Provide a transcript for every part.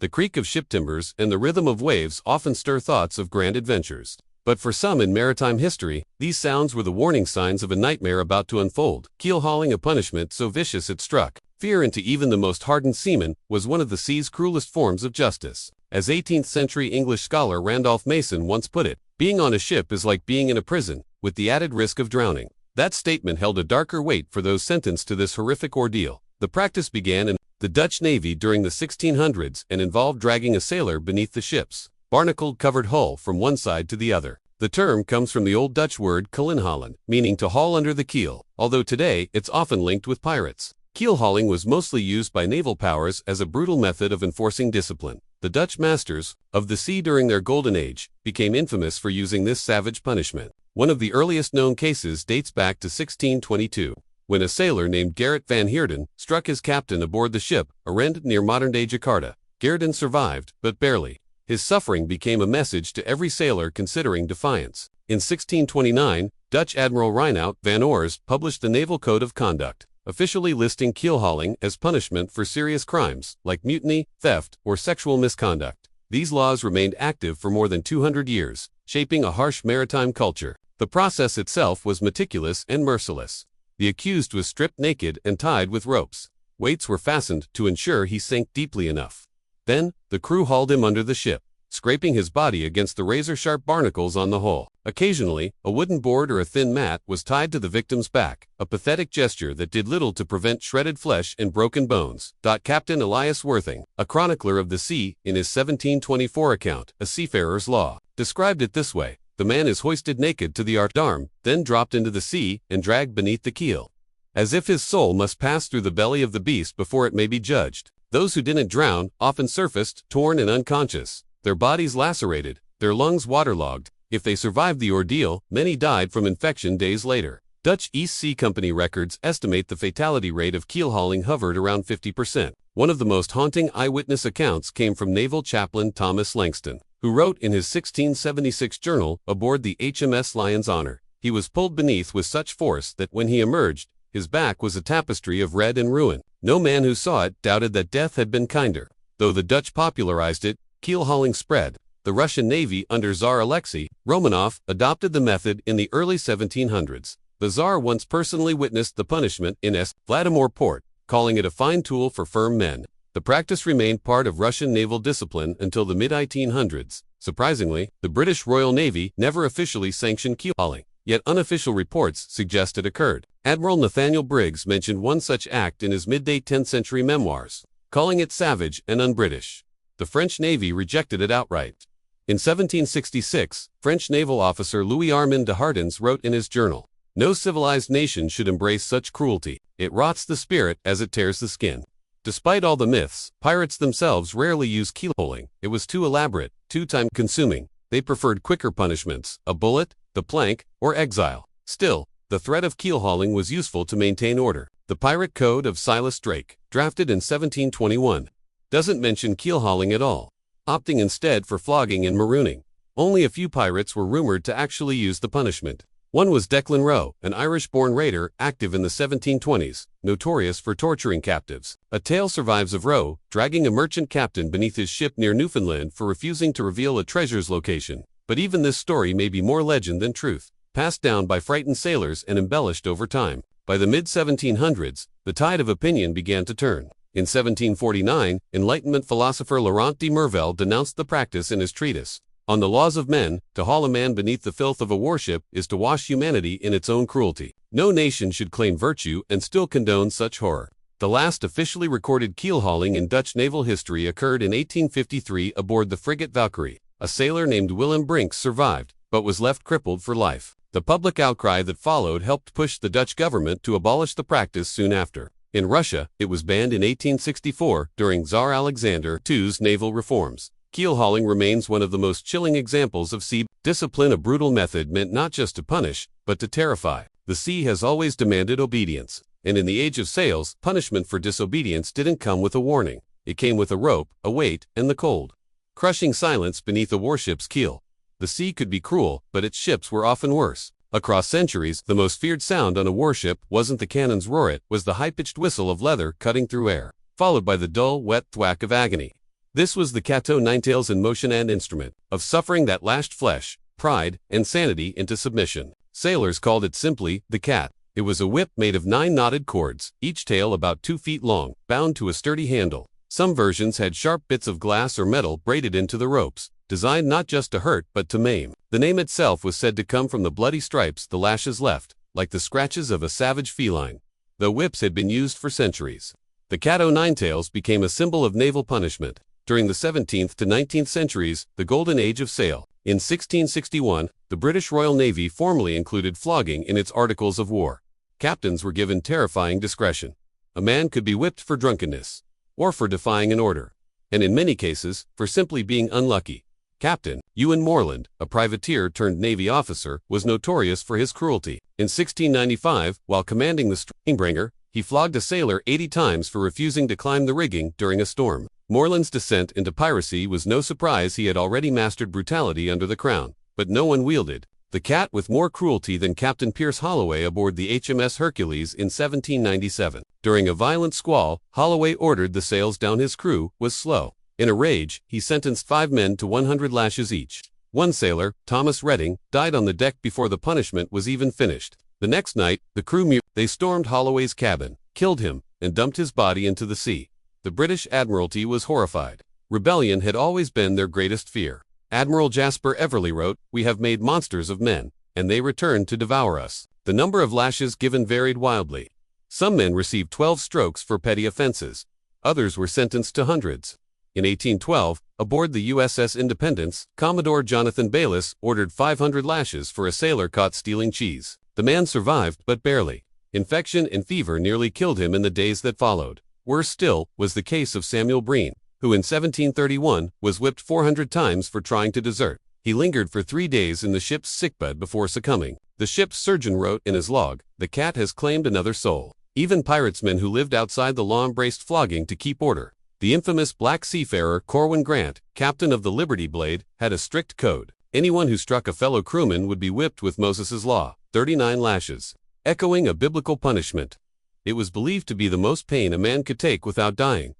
The creak of ship timbers and the rhythm of waves often stir thoughts of grand adventures. But for some in maritime history, these sounds were the warning signs of a nightmare about to unfold. Keelhauling, a punishment so vicious it struck fear into even the most hardened seamen, was one of the sea's cruelest forms of justice. As 18th century English scholar Randolph Mason once put it, being on a ship is like being in a prison, with the added risk of drowning. That statement held a darker weight for those sentenced to this horrific ordeal. The practice began in the Dutch Navy during the 1600s and involved dragging a sailor beneath the ship's barnacled covered hull from one side to the other. The term comes from the Old Dutch word keelhaulen, meaning to haul under the keel, although today it's often linked with pirates. Keelhauling was mostly used by naval powers as a brutal method of enforcing discipline. The Dutch masters of the sea during their golden age became infamous for using this savage punishment. One of the earliest known cases dates back to 1622, when a sailor named Gerrit van Heerden struck his captain aboard the ship Arend near modern-day Jakarta. Geerden survived, but barely. His suffering became a message to every sailor considering defiance. In 1629, Dutch Admiral Reinout van Oors published the Naval Code of Conduct, officially listing keelhauling as punishment for serious crimes like mutiny, theft, or sexual misconduct. These laws remained active for more than 200 years, shaping a harsh maritime culture. The process itself was meticulous and merciless. The accused was stripped naked and tied with ropes. Weights were fastened to ensure he sank deeply enough. Then, the crew hauled him under the ship, scraping his body against the razor-sharp barnacles on the hull. Occasionally, a wooden board or a thin mat was tied to the victim's back, a pathetic gesture that did little to prevent shredded flesh and broken bones. Captain Elias Worthing, a chronicler of the sea, in his 1724 account, A Seafarer's Law, described it this way: the man is hoisted naked to the arm, then dropped into the sea and dragged beneath the keel, as if his soul must pass through the belly of the beast before it may be judged. Those who didn't drown often surfaced, torn and unconscious, their bodies lacerated, their lungs waterlogged. If they survived the ordeal, many died from infection days later. Dutch East Sea Company records estimate the fatality rate of keelhauling hovered around 50%. One of the most haunting eyewitness accounts came from naval chaplain Thomas Langston, who wrote in his 1676 journal, aboard the HMS Lion's Honor, he was pulled beneath with such force that when he emerged, his back was a tapestry of red and ruin. No man who saw it doubted that death had been kinder. Though the Dutch popularized it, keelhauling spread. The Russian Navy under Tsar Alexei Romanov adopted the method in the early 1700s. The Tsar once personally witnessed the punishment in Vladimir Port, calling it a fine tool for firm men. The practice remained part of Russian naval discipline until the mid-1800s. Surprisingly, the British Royal Navy never officially sanctioned keelhauling, yet unofficial reports suggest it occurred. Admiral Nathaniel Briggs mentioned one such act in his mid-date 10th century memoirs, calling it savage and un-British. The French Navy rejected it outright. In 1766, French naval officer Louis-Armand de Hardens wrote in his journal, "No civilized nation should embrace such cruelty. It rots the spirit as it tears the skin." Despite all the myths, pirates themselves rarely used keelhauling. It was too elaborate, too time-consuming. They preferred quicker punishments, a bullet, the plank, or exile. Still, the threat of keelhauling was useful to maintain order. The Pirate Code of Silas Drake, drafted in 1721, doesn't mention keelhauling at all, opting instead for flogging and marooning. Only a few pirates were rumored to actually use the punishment. One was Declan Rowe, an Irish-born raider active in the 1720s, notorious for torturing captives. A tale survives of Rowe dragging a merchant captain beneath his ship near Newfoundland for refusing to reveal a treasure's location. But even this story may be more legend than truth, passed down by frightened sailors and embellished over time. By the mid-1700s, the tide of opinion began to turn. In 1749, Enlightenment philosopher Laurent de Mervel denounced the practice in his treatise, On the Laws of Men. To haul a man beneath the filth of a warship is to wash humanity in its own cruelty. No nation should claim virtue and still condone such horror. The last officially recorded keelhauling in Dutch naval history occurred in 1853 aboard the frigate Valkyrie. A sailor named Willem Brinks survived, but was left crippled for life. The public outcry that followed helped push the Dutch government to abolish the practice soon after. In Russia, it was banned in 1864 during Tsar Alexander II's naval reforms. Keelhauling remains one of the most chilling examples of sea discipline, a brutal method meant not just to punish, but to terrify. The sea has always demanded obedience, and in the age of sails, punishment for disobedience didn't come with a warning. It came with a rope, a weight, and the cold, crushing silence beneath a warship's keel. The sea could be cruel, but its ships were often worse. Across centuries, the most feared sound on a warship wasn't the cannon's roar, it was the high-pitched whistle of leather cutting through air, followed by the dull, wet thwack of agony. This was the Cato Ninetails in motion and instrument of suffering that lashed flesh, pride, and sanity into submission. Sailors called it simply the cat. It was a whip made of 9 knotted cords, each tail about 2 feet long, bound to a sturdy handle. Some versions had sharp bits of glass or metal braided into the ropes, designed not just to hurt but to maim. The name itself was said to come from the bloody stripes the lashes left, like the scratches of a savage feline. Though whips had been used for centuries, the Cato Ninetails became a symbol of naval punishment. During the 17th to 19th centuries, the golden age of sail. In 1661, the British Royal Navy formally included flogging in its articles of war. Captains were given terrifying discretion. A man could be whipped for drunkenness, or for defying an order, and in many cases, for simply being unlucky. Captain Ewan Morland, a privateer turned Navy officer, was notorious for his cruelty. In 1695, while commanding the Stringbringer, he flogged a sailor 80 times for refusing to climb the rigging during a storm. Morland's descent into piracy was no surprise. He had already mastered brutality under the crown, but no one wielded the cat with more cruelty than Captain Pierce Holloway aboard the HMS Hercules in 1797. During a violent squall, Holloway ordered the sails down. His crew was slow. In a rage, he sentenced 5 men to 100 lashes each. One sailor, Thomas Redding, died on the deck before the punishment was even finished. The next night, the crew they stormed Holloway's cabin, killed him, and dumped his body into the sea. The British Admiralty was horrified. Rebellion had always been their greatest fear. Admiral Jasper Everley wrote, "We have made monsters of men, and they return to devour us." The number of lashes given varied wildly. Some men received 12 strokes for petty offenses. Others were sentenced to hundreds. In 1812, aboard the USS Independence, Commodore Jonathan Bayliss ordered 500 lashes for a sailor caught stealing cheese. The man survived, but barely. Infection and fever nearly killed him in the days that followed. Worse still was the case of Samuel Breen, who in 1731 was whipped 400 times for trying to desert. He lingered for 3 days in the ship's sickbed before succumbing. The ship's surgeon wrote in his log, "The cat has claimed another soul." Even piratesmen who lived outside the law embraced flogging to keep order. The infamous black seafarer Corwin Grant, captain of the Liberty Blade, had a strict code. Anyone who struck a fellow crewman would be whipped with Moses's law, 39 lashes, echoing a biblical punishment. It was believed to be the most pain a man could take without dying.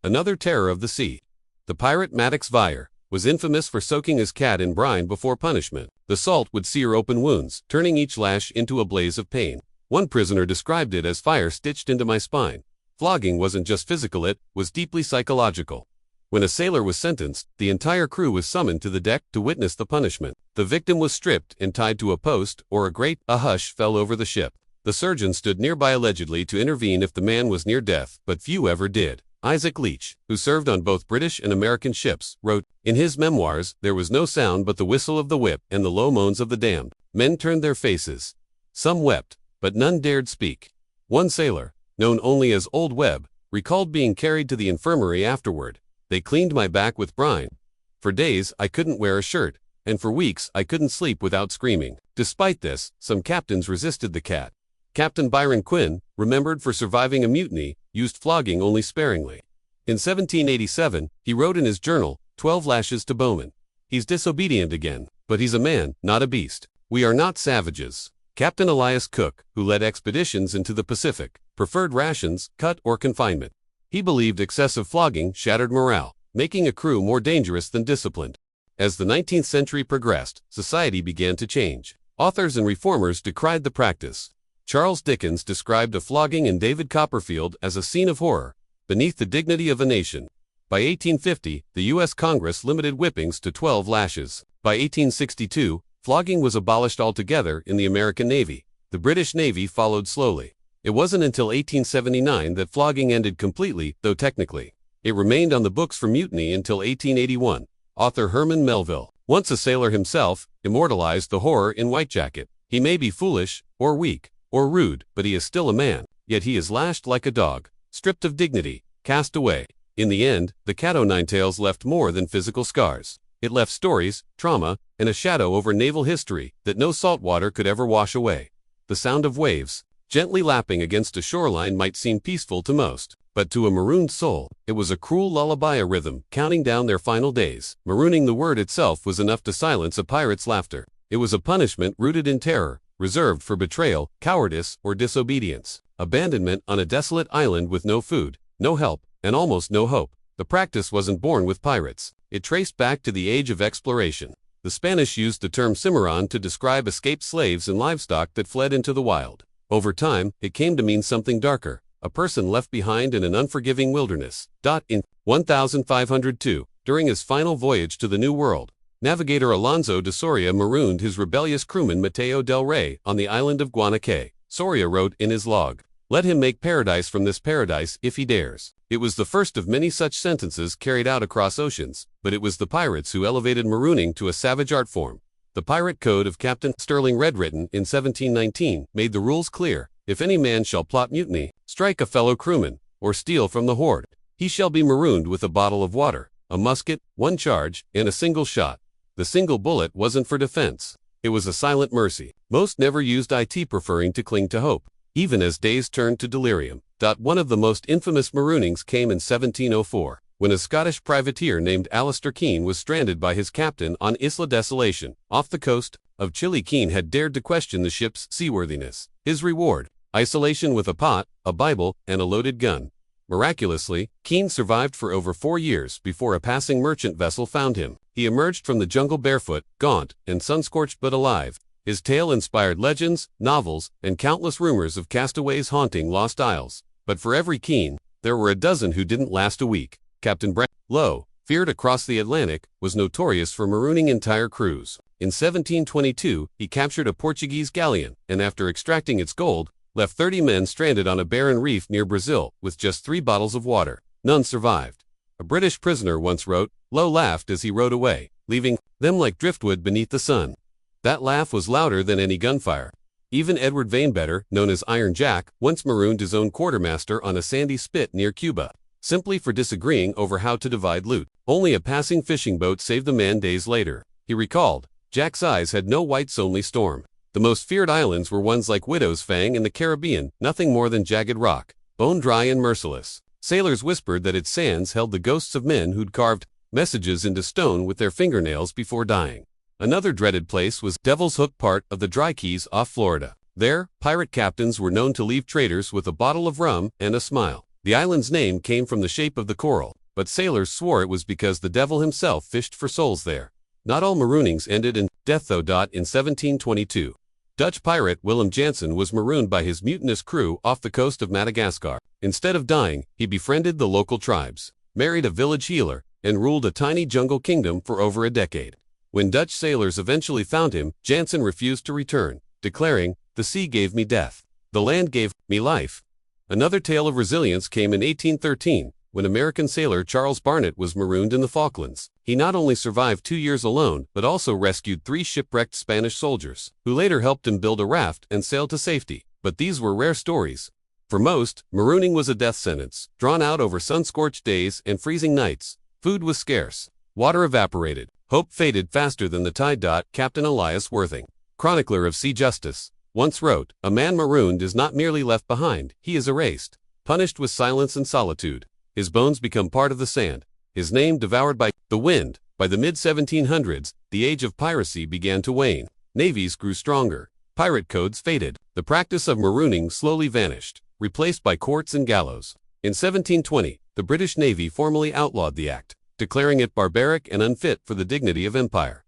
Another terror of the sea. The pirate Maddox Vire was infamous for soaking his cat in brine before punishment. The salt would sear open wounds, turning each lash into a blaze of pain. One prisoner described it as fire stitched into my spine. Flogging wasn't just physical, it was deeply psychological. When a sailor was sentenced, the entire crew was summoned to the deck to witness the punishment. The victim was stripped and tied to a post, or a hush fell over the ship. The surgeon stood nearby allegedly to intervene if the man was near death, but few ever did. Isaac Leach, who served on both British and American ships, wrote, in his memoirs, "There was no sound but the whistle of the whip and the low moans of the damned. Men turned their faces. Some wept, but none dared speak." One sailor, known only as Old Webb, recalled being carried to the infirmary afterward. "They cleaned my back with brine. For days I couldn't wear a shirt, and for weeks I couldn't sleep without screaming." Despite this, some captains resisted the cat. Captain Byron Quinn, remembered for surviving a mutiny, used flogging only sparingly. In 1787, he wrote in his journal, 12 lashes to Bowman. "He's disobedient again, but he's a man, not a beast. We are not savages." Captain Elias Cook, who led expeditions into the Pacific, preferred rations, cut, or confinement. He believed excessive flogging shattered morale, making a crew more dangerous than disciplined. As the 19th century progressed, society began to change. Authors and reformers decried the practice. Charles Dickens described a flogging in David Copperfield as a scene of horror, beneath the dignity of a nation. By 1850, the U.S. Congress limited whippings to 12 lashes. By 1862, flogging was abolished altogether in the American Navy. The British Navy followed slowly. It wasn't until 1879 that flogging ended completely, though technically. It remained on the books for mutiny until 1881. Author Herman Melville, once a sailor himself, immortalized the horror in Whitejacket. He may be foolish, or weak, or rude, but he is still a man, yet he is lashed like a dog, stripped of dignity, cast away. In the end, the Cato Ninetails left more than physical scars. It left stories, trauma, and a shadow over naval history that no salt water could ever wash away. The sound of waves, gently lapping against a shoreline, might seem peaceful to most, but to a marooned soul, it was a cruel lullaby, a rhythm counting down their final days. Marooning, the word itself, was enough to silence a pirate's laughter. It was a punishment rooted in terror, reserved for betrayal, cowardice, or disobedience. Abandonment on a desolate island with no food, no help, and almost no hope. The practice wasn't born with pirates. It traced back to the age of exploration. The Spanish used the term cimarron to describe escaped slaves and livestock that fled into the wild. Over time, it came to mean something darker, a person left behind in an unforgiving wilderness. In 1502, during his final voyage to the New World, navigator Alonso de Soria marooned his rebellious crewman Mateo del Rey on the island of Guanacaste. Soria wrote in his log, "Let him make paradise from this paradise if he dares." It was the first of many such sentences carried out across oceans, but it was the pirates who elevated marooning to a savage art form. The pirate code of Captain Sterling Red, written in 1719, made the rules clear. If any man shall plot mutiny, strike a fellow crewman, or steal from the horde, he shall be marooned with a bottle of water, a musket, one charge, and a single shot. The single bullet wasn't for defense. It was a silent mercy. Most never used it, preferring to cling to hope, even as days turned to delirium. One of the most infamous maroonings came in 1704, when a Scottish privateer named Alistair Keane was stranded by his captain on Isla Desolation, off the coast of Chile. Keane had dared to question the ship's seaworthiness. His reward: isolation with a pot, a Bible, and a loaded gun. Miraculously, Keane survived for over 4 years before a passing merchant vessel found him. He emerged from the jungle barefoot, gaunt, and sun-scorched but alive. His tale inspired legends, novels, and countless rumors of castaways haunting lost isles. But for every Keane, there were a dozen who didn't last a week. Captain Lowe, feared across the Atlantic, was notorious for marooning entire crews. In 1722, he captured a Portuguese galleon, and after extracting its gold, left 30 men stranded on a barren reef near Brazil with just 3 bottles of water. None survived. A British prisoner once wrote, "Lowe laughed as he rowed away, leaving them like driftwood beneath the sun." That laugh was louder than any gunfire. Even Edward Vanebetter, known as Iron Jack, once marooned his own quartermaster on a sandy spit near Cuba, simply for disagreeing over how to divide loot. Only a passing fishing boat saved the man days later. He recalled, "Jack's eyes had no whites, only storm." The most feared islands were ones like Widow's Fang in the Caribbean, nothing more than jagged rock, bone dry and merciless. Sailors whispered that its sands held the ghosts of men who'd carved messages into stone with their fingernails before dying. Another dreaded place was Devil's Hook, part of the Dry Keys off Florida. There, pirate captains were known to leave traders with a bottle of rum and a smile. The island's name came from the shape of the coral, but sailors swore it was because the devil himself fished for souls there. Not all maroonings ended in death though. In 1722, Dutch pirate Willem Jansen was marooned by his mutinous crew off the coast of Madagascar. Instead of dying, he befriended the local tribes, married a village healer, and ruled a tiny jungle kingdom for over a decade. When Dutch sailors eventually found him, Jansen refused to return, declaring, "The sea gave me death. The land gave me life." Another tale of resilience came in 1813, when American sailor Charles Barnett was marooned in the Falklands. He not only survived 2 years alone, but also rescued 3 shipwrecked Spanish soldiers, who later helped him build a raft and sail to safety. But these were rare stories. For most, marooning was a death sentence, drawn out over sun-scorched days and freezing nights. Food was scarce. Water evaporated. Hope faded faster than the tide. Captain Elias Worthing, chronicler of sea justice, once wrote, "A man marooned is not merely left behind, he is erased, punished with silence and solitude. His bones become part of the sand, his name devoured by the wind." By the mid-1700s, the age of piracy began to wane. Navies grew stronger. Pirate codes faded. The practice of marooning slowly vanished, replaced by courts and gallows. In 1720, the British Navy formally outlawed the act, declaring it barbaric and unfit for the dignity of empire.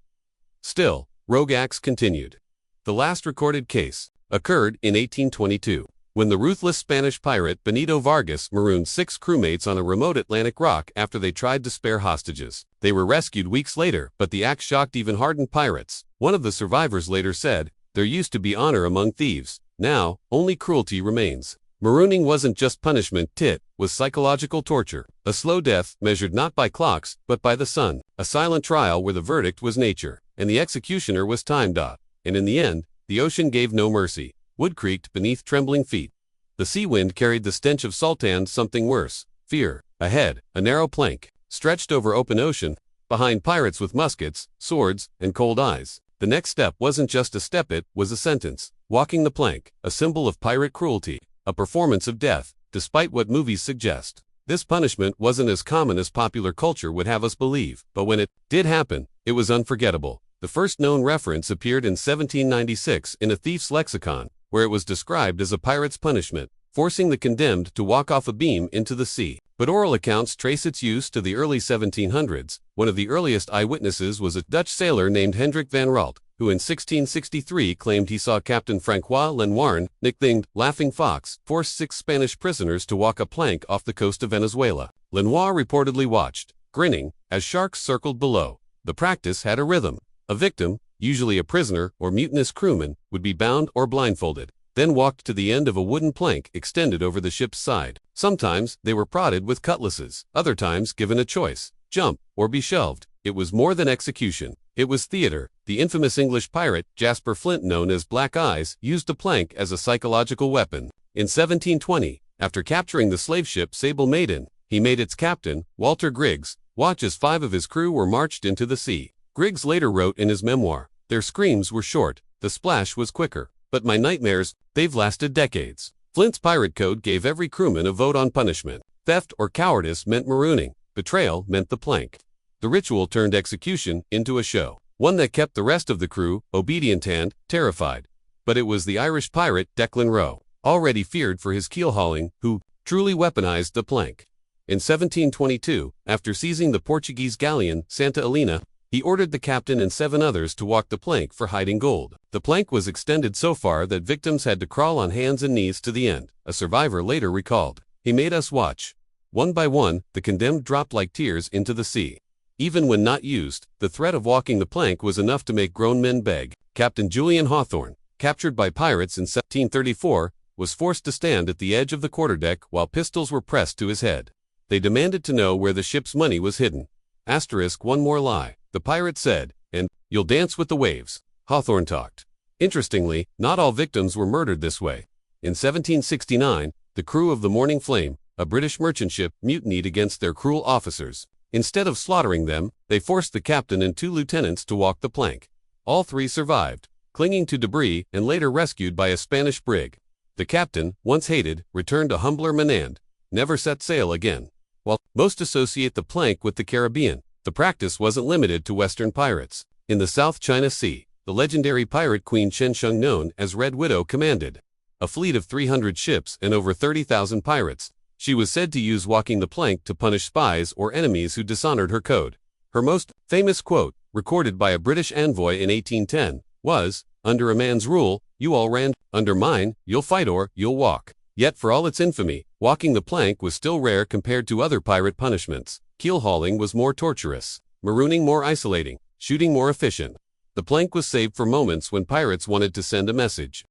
Still, rogue acts continued. The last recorded case occurred in 1822, when the ruthless Spanish pirate Benito Vargas marooned 6 crewmates on a remote Atlantic rock after they tried to spare hostages. They were rescued weeks later, but the act shocked even hardened pirates. One of the survivors later said, "There used to be honor among thieves. Now, only cruelty remains." Marooning wasn't just punishment, it was psychological torture. A slow death measured not by clocks, but by the sun. A silent trial where the verdict was nature, and the executioner was time. And in the end, the ocean gave no mercy. Wood creaked beneath trembling feet. The sea wind carried the stench of salt and something worse, fear. Ahead, a narrow plank, stretched over open ocean, behind pirates with muskets, swords, and cold eyes. The next step wasn't just a step, it was a sentence. Walking the plank, a symbol of pirate cruelty. A performance of death, despite what movies suggest. This punishment wasn't as common as popular culture would have us believe, but when it did happen, it was unforgettable. The first known reference appeared in 1796 in a thief's lexicon, where it was described as a pirate's punishment, forcing the condemned to walk off a beam into the sea. but oral accounts trace its use to the early 1700s. One of the earliest eyewitnesses was a Dutch sailor named Hendrik van Ralt, who in 1663 claimed he saw Captain Francois Lenoir, nicknamed Laughing Fox, force 6 Spanish prisoners to walk a plank off the coast of Venezuela. Lenoir reportedly watched, grinning, as sharks circled below. The practice had a rhythm. A victim, usually a prisoner or mutinous crewman, would be bound or blindfolded, then walked to the end of a wooden plank extended over the ship's side. Sometimes they were prodded with cutlasses, other times given a choice: jump or be shelved. It was more than execution. It was theater. The infamous English pirate, Jasper Flint, known as Black Eyes, used the plank as a psychological weapon. In 1720, after capturing the slave ship Sable Maiden, he made its captain, Walter Griggs, watch as 5 of his crew were marched into the sea. Griggs later wrote in his memoir, "Their screams were short, the splash was quicker, but my nightmares, they've lasted decades." Flint's pirate code gave every crewman a vote on punishment. Theft or cowardice meant marooning. Betrayal meant the plank. The ritual turned execution into a show, one that kept the rest of the crew obedient and terrified. But it was the Irish pirate Declan Roe, already feared for his keelhauling, who truly weaponized the plank. In 1722, after seizing the Portuguese galleon Santa Helena, he ordered the captain and 7 others to walk the plank for hiding gold. The plank was extended so far that victims had to crawl on hands and knees to the end. A survivor later recalled, "He made us watch. One by one, the condemned dropped like tears into the sea." Even when not used, the threat of walking the plank was enough to make grown men beg. Captain Julian Hawthorne, captured by pirates in 1734, was forced to stand at the edge of the quarterdeck while pistols were pressed to his head. They demanded to know where the ship's money was hidden. One more lie, the pirate said, and "You'll dance with the waves." Hawthorne talked. Interestingly, not all victims were murdered this way. In 1769, the crew of the Morning Flame, a British merchant ship, mutinied against their cruel officers. Instead of slaughtering them, they forced the captain and 2 lieutenants to walk the plank. All 3 survived, clinging to debris and later rescued by a Spanish brig. The captain, once hated, returned a humbler man and never set sail again. While most associate the plank with the Caribbean, the practice wasn't limited to Western pirates. In the South China Sea, the legendary pirate Queen Shensheng, known as Red Widow, commanded a fleet of 300 ships and over 30,000 pirates. She was said to use walking the plank to punish spies or enemies who dishonored her code. Her most famous quote, recorded by a British envoy in 1810, was, "Under a man's rule, you all ran; under mine, you'll fight or you'll walk." Yet for all its infamy, walking the plank was still rare compared to other pirate punishments. Keelhauling was more torturous, marooning more isolating, shooting more efficient. The plank was saved for moments when pirates wanted to send a message.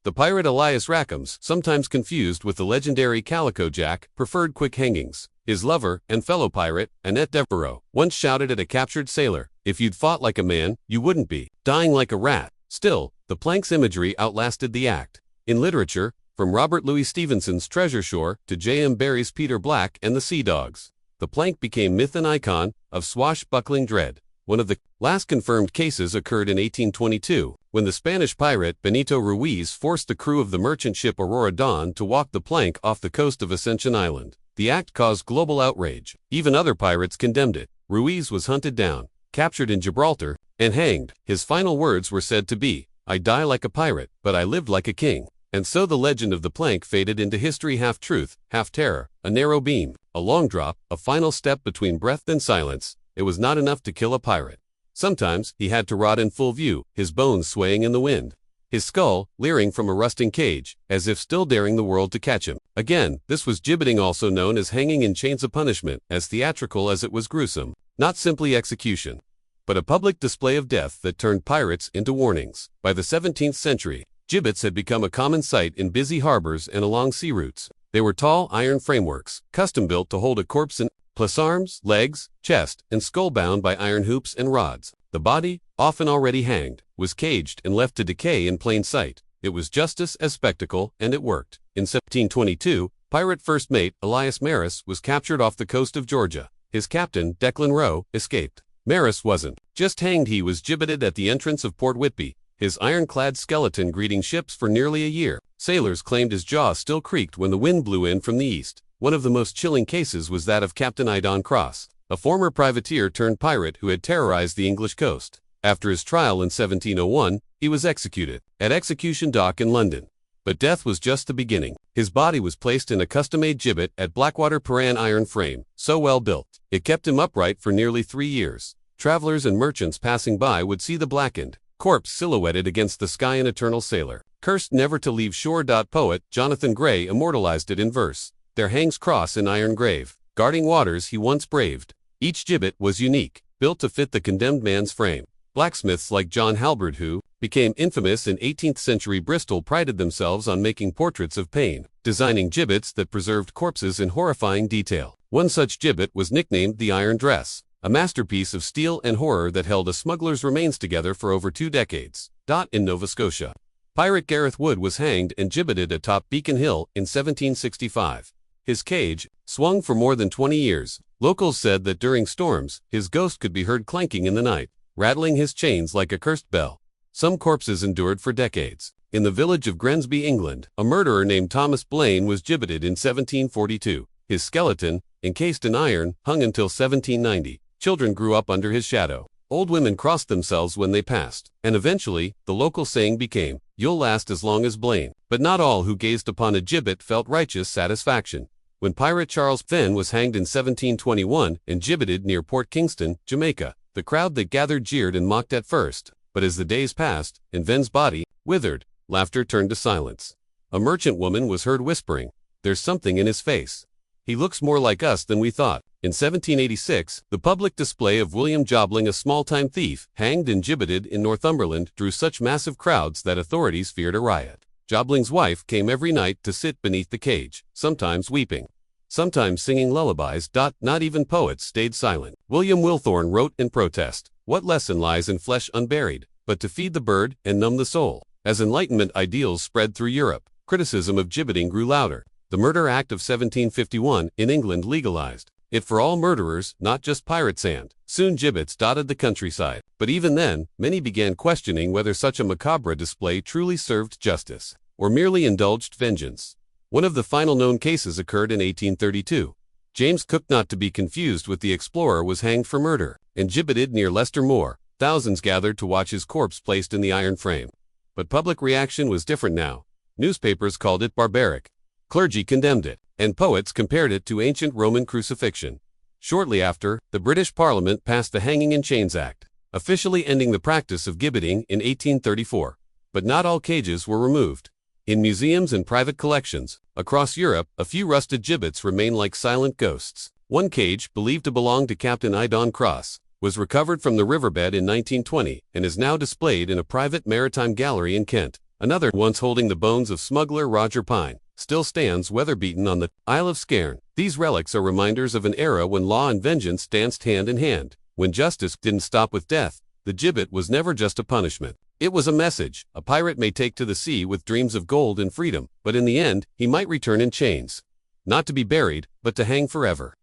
The pirate Elias Rackhams, sometimes confused with the legendary Calico Jack, preferred quick hangings. His lover and fellow pirate, Annette Devereux, once shouted at a captured sailor, "If you'd fought like a man, you wouldn't be dying like a rat." Still, the plank's imagery outlasted the act. In literature, from Robert Louis Stevenson's Treasure Shore to J.M. Barrie's Peter Black and the Sea Dogs, the plank became myth and icon of swashbuckling dread. One of the last confirmed cases occurred in 1822, when the Spanish pirate Benito Ruiz forced the crew of the merchant ship Aurora Dawn to walk the plank off the coast of Ascension Island. The act caused global outrage. Even other pirates condemned it. Ruiz was hunted down, captured in Gibraltar, and hanged. His final words were said to be, "I die like a pirate, but I lived like a king." And so the legend of the plank faded into history, half truth, half terror, a narrow beam, a long drop, a final step between breath and silence. It was not enough to kill a pirate. Sometimes he had to rot in full view, his bones swaying in the wind, his skull leering from a rusting cage, as if still daring the world to catch him. Again, this was gibbeting, also known as hanging in chains of punishment, as theatrical as it was gruesome. Not simply execution, but a public display of death that turned pirates into warnings. By the 17th century, gibbets had become a common sight in busy harbors and along sea routes. They were tall iron frameworks, custom-built to hold a corpse in, plus arms, legs, chest, and skull bound by iron hoops and rods. The body, often already hanged, was caged and left to decay in plain sight. It was justice as spectacle, and it worked. In 1722, pirate first mate Elias Maris was captured off the coast of Georgia. His captain, Declan Roe, escaped. Maris wasn't just hanged, he was gibbeted at the entrance of Port Whitby, his ironclad skeleton greeting ships for nearly a year. Sailors claimed his jaw still creaked when the wind blew in from the east. One of the most chilling cases was that of Captain Idon Cross, a former privateer turned pirate who had terrorized the English coast. After his trial in 1701, he was executed at Execution Dock in London. But death was just the beginning. His body was placed in a custom-made gibbet at Blackwater Paran iron frame, so well built, it kept him upright for nearly 3 years. Travelers and merchants passing by would see the blackened corpse silhouetted against the sky, an eternal sailor, cursed never to leave shore. Poet Jonathan Gray immortalized it in verse. There hangs cross in iron grave, guarding waters he once braved. Each gibbet was unique, built to fit the condemned man's frame. Blacksmiths like John Halberd, who became infamous in 18th-century Bristol, prided themselves on making portraits of pain, designing gibbets that preserved corpses in horrifying detail. One such gibbet was nicknamed the Iron Dress, a masterpiece of steel and horror that held a smuggler's remains together for over 2 decades. In Nova Scotia, pirate Gareth Wood was hanged and gibbeted atop Beacon Hill in 1765. His cage swung for more than 20 years. Locals said that during storms, his ghost could be heard clanking in the night, rattling his chains like a cursed bell. Some corpses endured for decades. In the village of Gresby, England, a murderer named Thomas Blaine was gibbeted in 1742. His skeleton, encased in iron, hung until 1790. Children grew up under his shadow. Old women crossed themselves when they passed, and eventually, the local saying became, "You'll last as long as Blaine." But not all who gazed upon a gibbet felt righteous satisfaction. When pirate Charles Fenn was hanged in 1721 and gibbeted near Port Kingston, Jamaica, the crowd that gathered jeered and mocked at first, but as the days passed, and Fenn's body withered, laughter turned to silence. A merchant woman was heard whispering, "There's something in his face. He looks more like us than we thought." In 1786, the public display of William Jobling, a small-time thief, hanged and gibbeted in Northumberland, drew such massive crowds that authorities feared a riot. Jobling's wife came every night to sit beneath the cage, sometimes weeping, sometimes singing lullabies. Not even poets stayed silent. William Wilthorne wrote in protest, "What lesson lies in flesh unburied, but to feed the bird and numb the soul?" As Enlightenment ideals spread through Europe, criticism of gibbeting grew louder. The Murder Act of 1751 in England legalized it for all murderers, not just pirates, and soon gibbets dotted the countryside. But even then, many began questioning whether such a macabre display truly served justice, or merely indulged vengeance. One of the final known cases occurred in 1832. James Cook, not to be confused with the explorer, was hanged for murder, and gibbeted near Leicester Moor. Thousands gathered to watch his corpse placed in the iron frame. But public reaction was different now. Newspapers called it barbaric, clergy condemned it, and poets compared it to ancient Roman crucifixion. Shortly after, the British Parliament passed the Hanging in Chains Act, officially ending the practice of gibbeting in 1834. But not all cages were removed. In museums and private collections across Europe, a few rusted gibbets remain like silent ghosts. One cage, believed to belong to Captain Idon Cross, was recovered from the riverbed in 1920 and is now displayed in a private maritime gallery in Kent. Another, once holding the bones of smuggler Roger Pine, still stands weather-beaten on the Isle of Scairn. These relics are reminders of an era when law and vengeance danced hand in hand. When justice didn't stop with death, the gibbet was never just a punishment. It was a message. A pirate may take to the sea with dreams of gold and freedom, but in the end, he might return in chains. Not to be buried, but to hang forever.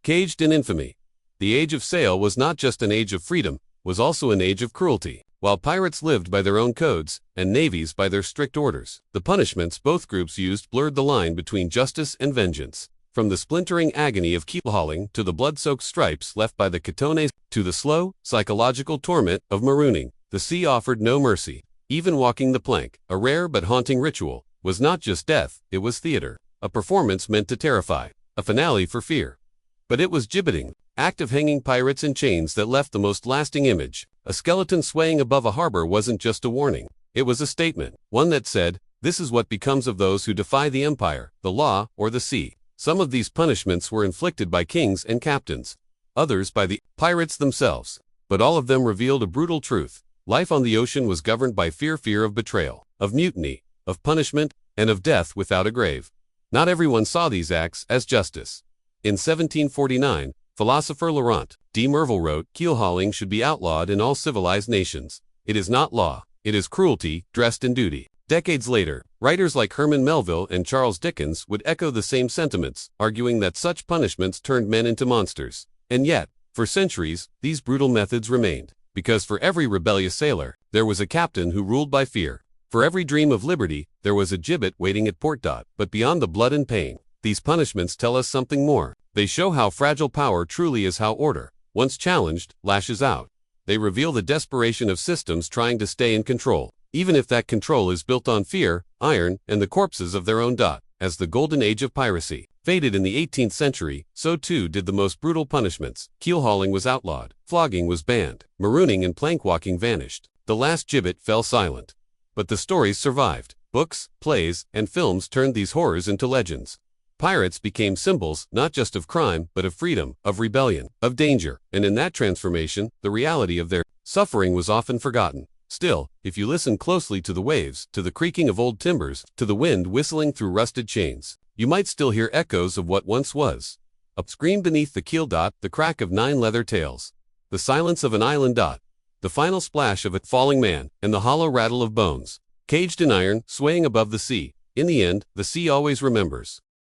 Caged in infamy. The age of sail was not just an age of freedom, was also an age of cruelty. While pirates lived by their own codes, and navies by their strict orders, the punishments both groups used blurred the line between justice and vengeance. From the splintering agony of keelhauling to the blood-soaked stripes left by the katones, to the slow, psychological torment of marooning, the sea offered no mercy. Even walking the plank, a rare but haunting ritual, was not just death, it was theater. A performance meant to terrify, a finale for fear. But it was gibbeting, act of hanging pirates in chains that left the most lasting image. A skeleton swaying above a harbor wasn't just a warning. It was a statement, one that said, "This is what becomes of those who defy the empire, the law, or the sea." Some of these punishments were inflicted by kings and captains, others by the pirates themselves. But all of them revealed a brutal truth. Life on the ocean was governed by fear of betrayal, of mutiny, of punishment, and of death without a grave. Not everyone saw these acts as justice. In 1749, philosopher Laurent de Merville wrote, "Keelhauling should be outlawed in all civilized nations. It is not law, it is cruelty dressed in duty." Decades later, writers like Herman Melville and Charles Dickens would echo the same sentiments, arguing that such punishments turned men into monsters. And yet, for centuries, these brutal methods remained. Because for every rebellious sailor, there was a captain who ruled by fear. For every dream of liberty, there was a gibbet waiting at port. But beyond the blood and pain, these punishments tell us something more. They show how fragile power truly is, how order, once challenged, lashes out. They reveal the desperation of systems trying to stay in control, even if that control is built on fear, iron, and the corpses of their own. as the golden age of piracy faded in the 18th century, so too did the most brutal punishments. Keelhauling was outlawed, flogging was banned, marooning and plank-walking vanished. The last gibbet fell silent. But the stories survived. Books, plays, and films turned these horrors into legends. Pirates became symbols not just of crime, but of freedom, of rebellion, of danger, and in that transformation, the reality of their suffering was often forgotten. Still, if you listen closely to the waves, to the creaking of old timbers, to the wind whistling through rusted chains, you might still hear echoes of what once was. A scream beneath the keel, the crack of 9 leather tails, the silence of an island, the final splash of a falling man, and the hollow rattle of bones, caged in iron, swaying above the sea. In the end, the sea always remembers.